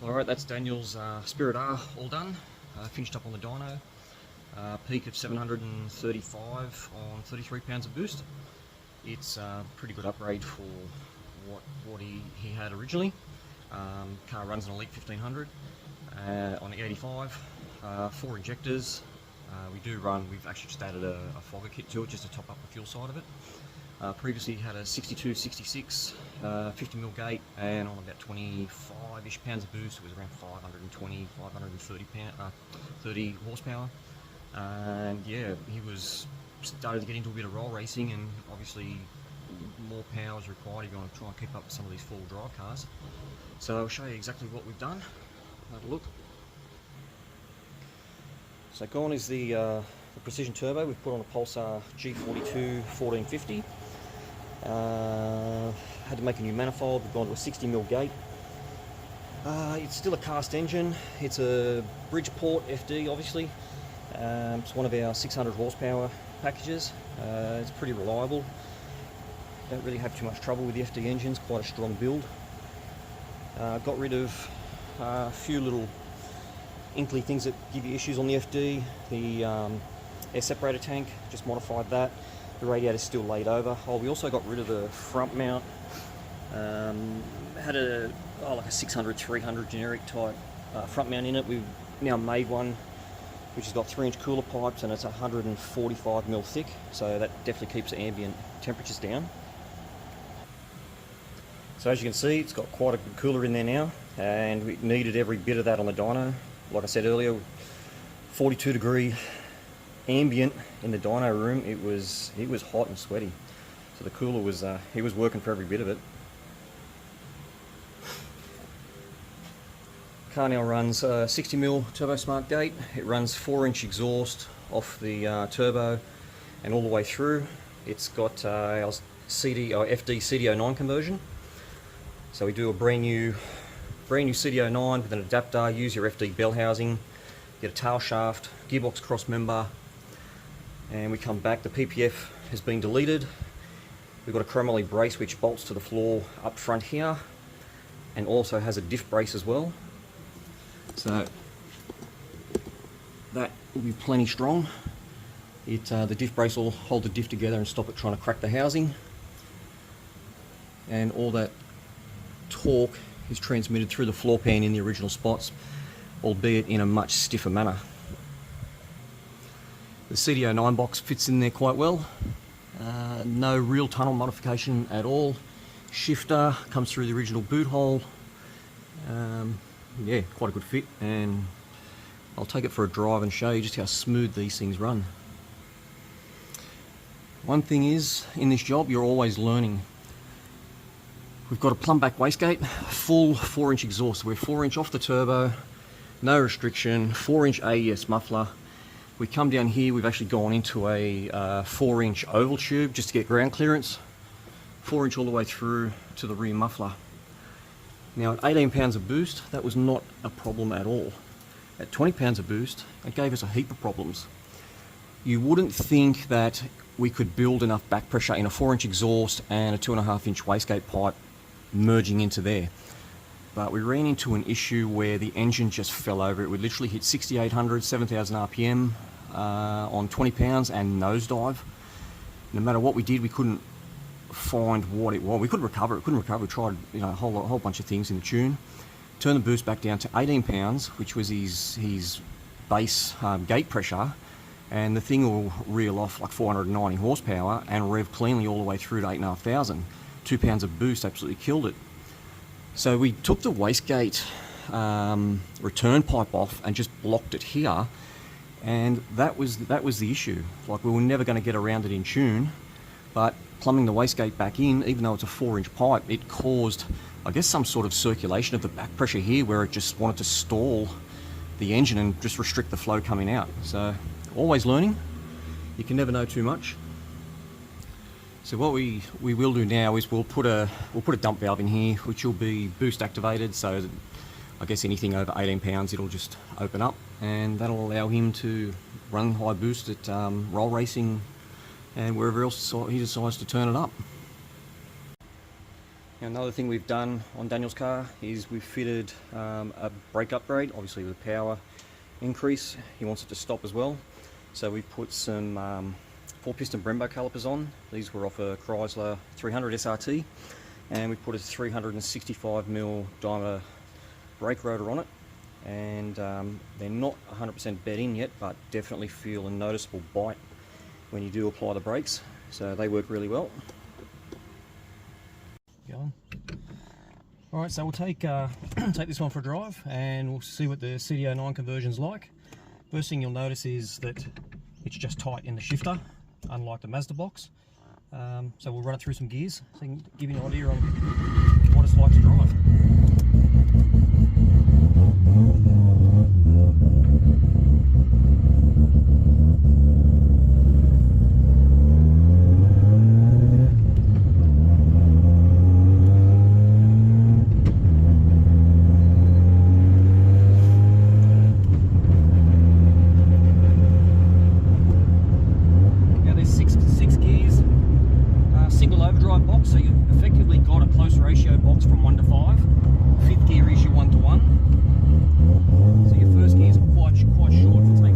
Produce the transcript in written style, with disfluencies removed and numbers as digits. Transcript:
Alright, that's Daniel's Spirit R all done, finished up on the dyno, peak of 735 on 33 pounds of boost. It's a pretty good upgrade for what he had originally. Car runs an Elite 1500 on the 85, 4 injectors. We've actually just added a fogger kit to it just to top up the fuel side of it. Previously he had a 62-66 50mm gate, and on about 25-ish pounds of boost it was around 520, 530 30 horsepower. And yeah, he was started to get into a bit of roll racing, and obviously more power is required if you want to try and keep up with some of these four-wheel drive cars. So I'll show you exactly what we've done. Have a look. So gone is the precision turbo. We've put on a Pulsar G42-1450. Had to make a new manifold. We've gone to a 60mm gate. It's still a cast engine. It's a Bridgeport FD, obviously. It's one of our 600 horsepower packages. It's pretty reliable. Don't really have too much trouble with the FD engines. Quite a strong build. Got rid of a few little inkly things that give you issues on the FD. The air separator tank, just modified that. The radiator's still laid over. Oh, we also got rid of the front mount. Had like a 600-300 generic type front mount in it. We've now made one which has got 3-inch cooler pipes, and it's 145mm thick, so that definitely keeps the ambient temperatures down. So as you can see, it's got quite a good cooler in there now, and we needed every bit of that on the dyno. Like I said earlier, 42-degree ambient in the dyno room. It was hot and sweaty, so the cooler was he was working for every bit of it. Car now runs 60mm turbo smart gate. It runs 4-inch exhaust off the turbo and all the way through. It's got our FD CD09 conversion. So we do a brand new CD09 with an adapter. Use your FD bell housing, get a tail shaft, gearbox cross member, and we come back. The PPF has been deleted. We've got a chromoly brace which bolts to the floor up front here, and also has a diff brace as well. So that will be plenty strong. The diff brace will hold the diff together and stop it trying to crack the housing. And all that torque is transmitted through the floor pan in the original spots, albeit in a much stiffer manner. The CD09 box fits in there quite well. No real tunnel modification at all. Shifter comes through the original boot hole. Yeah, quite a good fit, and I'll take it for a drive and show you just how smooth these things run. One thing is, in this job, you're always learning. We've got a plumb back wastegate, full 4-inch exhaust. We're 4-inch off the turbo, no restriction, 4-inch AES muffler. We come down here, we've actually gone into a 4-inch oval tube just to get ground clearance, 4-inch all the way through to the rear muffler. Now at 18 pounds of boost, that was not a problem at all. At 20 pounds of boost, it gave us a heap of problems. You wouldn't think that we could build enough back pressure in a 4-inch exhaust and a 2.5-inch wastegate pipe merging into there. But we ran into an issue where the engine just fell over. It would literally hit 6,800, 7,000 RPM on 20 pounds and nosedive. No matter what we did, we couldn't find what it was. We couldn't recover it. We tried, a whole bunch of things in the tune. Turned the boost back down to 18 pounds, which was his base gate pressure, and the thing will reel off like 490 horsepower and rev cleanly all the way through to 8,500. 2 pounds of boost absolutely killed it. So we took the wastegate return pipe off and just blocked it here, and that was the issue. Like, we were never going to get around it in tune, but plumbing the wastegate back in, even though it's a 4-inch pipe, it caused, I guess, some sort of circulation of the back pressure here where it just wanted to stall the engine and just restrict the flow coming out. So always learning. You can never know too much. So what we will do now is we'll put a dump valve in here, which will be boost activated, so that I guess anything over 18 pounds it'll just open up, and that'll allow him to run high boost at roll racing and wherever else he decides to turn it up. Now, another thing we've done on Daniel's car is we've fitted a brake upgrade, obviously with power increase. He wants it to stop as well, so we put some 4-piston Brembo calipers on. These were off a Chrysler 300 SRT, and we put a 365mm diameter brake rotor on it, and they're not 100% bed in yet, but definitely feel a noticeable bite when you do apply the brakes, so they work really well. Going. Alright, so we'll take take this one for a drive and we'll see what the CDO9 conversion's like. First thing you'll notice is that it's just tight in the shifter, unlike the Mazda box. So we'll run it through some gears so I can give you an idea on what it's like to drive. Single overdrive box, so you've effectively got a close ratio box from 1 to 5. Fifth gear is your 1 to 1. So your first gear is quite short for taking